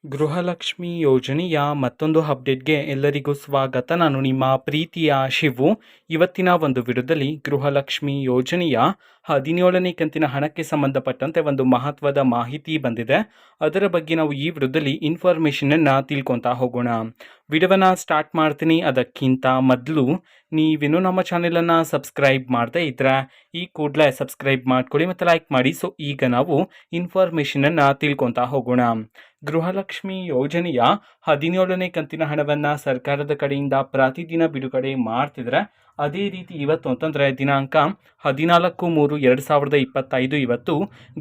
ಗೃಹಲಕ್ಷ್ಮಿ ಯೋಜನೆಯ ಮತ್ತೊಂದು ಅಪ್ಡೇಟ್ಗೆ ಎಲ್ಲರಿಗೂ ಸ್ವಾಗತ. ನಾನು ನಿಮ್ಮ ಪ್ರೀತಿಯ ಶಿವು. ಇವತ್ತಿನ ಒಂದು ವಿಡಿಯೋದಲ್ಲಿ ಗೃಹಲಕ್ಷ್ಮಿ ಯೋಜನೆಯ 17ನೇ ಕಂತಿನ ಹಣಕ್ಕೆ ಸಂಬಂಧಪಟ್ಟಂತೆ ಒಂದು ಮಹತ್ವದ ಮಾಹಿತಿ ಬಂದಿದೆ. ಅದರ ಬಗ್ಗೆ ನಾವು ಈ ವಿಡಿಯೋದಲ್ಲಿ ಇನ್ಫಾರ್ಮೇಷನನ್ನು ತಿಳ್ಕೊತಾ ಹೋಗೋಣ. ವಿಡಿಯೋವನ್ನು ಸ್ಟಾರ್ಟ್ ಮಾಡ್ತೀನಿ. ಅದಕ್ಕಿಂತ ಮೊದಲು ನೀವೇನು ನಮ್ಮ ಚಾನೆಲನ್ನು ಸಬ್ಸ್ಕ್ರೈಬ್ ಮಾಡದೇ ಇದ್ದರೆ ಈ ಕೂಡಲೇ ಸಬ್ಸ್ಕ್ರೈಬ್ ಮಾಡ್ಕೊಳ್ಳಿ ಮತ್ತು ಲೈಕ್ ಮಾಡಿ. ಸೊ ಈಗ ನಾವು ಇನ್ಫಾರ್ಮೇಷನನ್ನು ತಿಳ್ಕೊತಾ ಹೋಗೋಣ. ಗೃಹಲಕ್ಷ್ಮಿ ಯೋಜನೆಯ 17ನೇ ಕಂತಿನ ಹಣವನ್ನು ಸರ್ಕಾರದ ಕಡೆಯಿಂದ ಪ್ರತಿದಿನ ಬಿಡುಗಡೆ ಮಾಡ್ತಿದ್ರೆ. ಅದೇ ರೀತಿ ಇವತ್ತು ಅಂತಂದರೆ ದಿನಾಂಕ 14/3/2025 ಇವತ್ತು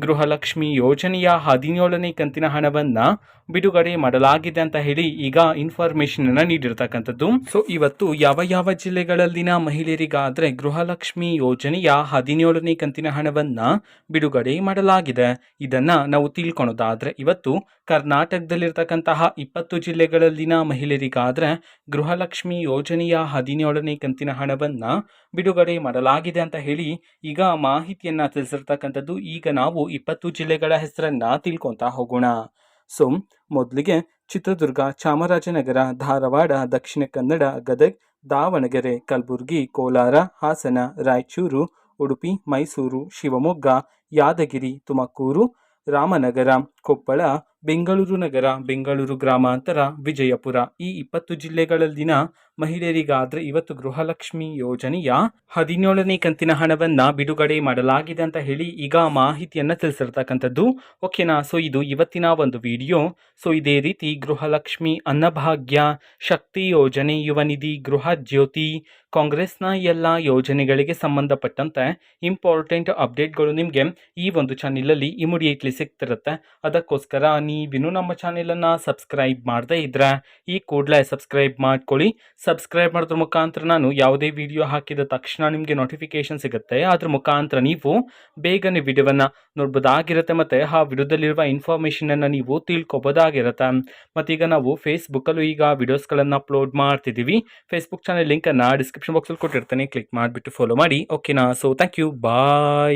ಗೃಹಲಕ್ಷ್ಮಿ ಯೋಜನೆಯ 17ನೇ ಕಂತಿನ ಹಣವನ್ನು ಬಿಡುಗಡೆ ಮಾಡಲಾಗಿದೆ ಅಂತ ಹೇಳಿ ಈಗ ಇನ್ಫಾರ್ಮೇಷನನ್ನು ನೀಡಿರ್ತಕ್ಕಂಥದ್ದು. ಸೊ ಇವತ್ತು ಯಾವ ಯಾವ ಜಿಲ್ಲೆಗಳಲ್ಲಿನ ಮಹಿಳೆಯರಿಗಾದರೆ ಗೃಹಲಕ್ಷ್ಮಿ ಯೋಜನೆಯ 17ನೇ ಕಂತಿನ ಹಣವನ್ನು ಬಿಡುಗಡೆ ಮಾಡಲಾಗಿದೆ ಇದನ್ನು ನಾವು ತಿಳ್ಕೊಳೋದಾದರೆ, ಇವತ್ತು ಕರ್ನಾಟಕದಲ್ಲಿರ್ತಕ್ಕಂತಹ 20 ಜಿಲ್ಲೆಗಳಲ್ಲಿನ ಮಹಿಳೆಯರಿಗಾದರೆ ಗೃಹಲಕ್ಷ್ಮಿ ಯೋಜನೆಯ 17ನೇ ಕಂತಿನ ಹಣವನ್ನು ಬಿಡುಗಡೆ ಮಾಡಲಾಗಿದೆ ಅಂತ ಹೇಳಿ ಈಗ ಮಾಹಿತಿಯನ್ನು ತಿಳಿಸಿರ್ತಕ್ಕಂಥದ್ದು. ಈಗ ನಾವು 20 ಜಿಲ್ಲೆಗಳ ಹೆಸರನ್ನು ತಿಳ್ಕೊತಾ ಹೋಗೋಣ. ಸೊ ಮೊದಲಿಗೆ ಚಿತ್ರದುರ್ಗ, ಚಾಮರಾಜನಗರ, ಧಾರವಾಡ, ದಕ್ಷಿಣ ಕನ್ನಡ, ಗದಗ, ದಾವಣಗೆರೆ, ಕಲಬುರಗಿ, ಕೋಲಾರ, ಹಾಸನ, ರಾಯಚೂರು, ಉಡುಪಿ, ಮೈಸೂರು, ಶಿವಮೊಗ್ಗ, ಯಾದಗಿರಿ, ತುಮಕೂರು, ರಾಮನಗರ, ಕೊಪ್ಪಳ, ಬೆಂಗಳೂರು ನಗರ, ಬೆಂಗಳೂರು ಗ್ರಾಮಾಂತರ, ವಿಜಯಪುರ ಈ 20 ಜಿಲ್ಲೆಗಳಲ್ಲಿನ ಮಹಿಳೆಯರಿಗಾದರೆ ಇವತ್ತು ಗೃಹಲಕ್ಷ್ಮಿ ಯೋಜನೆಯ 17ನೇ ಕಂತಿನ ಹಣವನ್ನು ಬಿಡುಗಡೆ ಮಾಡಲಾಗಿದೆ ಅಂತ ಹೇಳಿ ಈಗ ಮಾಹಿತಿಯನ್ನು ತಿಳಿಸಿರ್ತಕ್ಕಂಥದ್ದು. ಓಕೆನಾ. ಸೊ ಇದು ಇವತ್ತಿನ ಒಂದು ವಿಡಿಯೋ. ಸೊ ಇದೇ ರೀತಿ ಗೃಹಲಕ್ಷ್ಮಿ, ಅನ್ನಭಾಗ್ಯ, ಶಕ್ತಿ ಯೋಜನೆ, ಯುವ ನಿಧಿ, ಗೃಹ ಜ್ಯೋತಿ, ಕಾಂಗ್ರೆಸ್ನ ಎಲ್ಲ ಯೋಜನೆಗಳಿಗೆ ಸಂಬಂಧಪಟ್ಟಂತೆ ಇಂಪಾರ್ಟೆಂಟ್ ಅಪ್ಡೇಟ್ಗಳು ನಿಮಗೆ ಈ ಒಂದು ಚಾನೆಲಲ್ಲಿ ಇಮಿಡಿಯೇಟ್ಲಿ ಸಿಗ್ತಿರುತ್ತೆ. ಅದಕ್ಕೋಸ್ಕರ ನೀವಿನ್ನೂ ನಮ್ಮ ಚಾನೆಲನ್ನು ಸಬ್ಸ್ಕ್ರೈಬ್ ಮಾಡದೇ ಇದ್ದರೆ ಈ ಕೂಡಲೇ ಸಬ್ಸ್ಕ್ರೈಬ್ ಮಾಡ್ಕೊಳ್ಳಿ. ಸಬ್ಸ್ಕ್ರೈಬ್ ಮಾಡೋದ್ರ ಮುಖಾಂತರ ನಾನು ಯಾವುದೇ ವಿಡಿಯೋ ಹಾಕಿದ ತಕ್ಷಣ ನಿಮಗೆ ನೋಟಿಫಿಕೇಶನ್ ಸಿಗುತ್ತೆ. ಅದ್ರ ಮುಖಾಂತರ ನೀವು ಬೇಗನೆ ವಿಡಿಯೋವನ್ನು ನೋಡ್ಬೋದಾಗಿರುತ್ತೆ ಮತ್ತು ಆ ವಿಡಿಯೋದಲ್ಲಿರುವ ಇನ್ಫಾರ್ಮೇಷನನ್ನು ನೀವು ತಿಳ್ಕೊಬೋದಾಗಿರುತ್ತೆ. ಮತ್ತೀಗ ನಾವು ಫೇಸ್ಬುಕ್ಕಲ್ಲೂ ಈಗ ವಿಡಿಯೋಸ್ಗಳನ್ನು ಅಪ್ಲೋಡ್ ಮಾಡ್ತಿದ್ದೀವಿ. ಫೇಸ್ಬುಕ್ ಚಾನೆಲ್ ಲಿಂಕನ್ನು ಡಿಸ್ಕ್ರಿಪ್ಷನ್ ಬಾಕ್ಸಲ್ಲಿ ಕೊಟ್ಟಿರ್ತೀನಿ. ಕ್ಲಿಕ್ ಮಾಡಿಬಿಟ್ಟು ಫಾಲೋ ಮಾಡಿ. ಓಕೆನಾ. So thank you. ಬಾಯ್.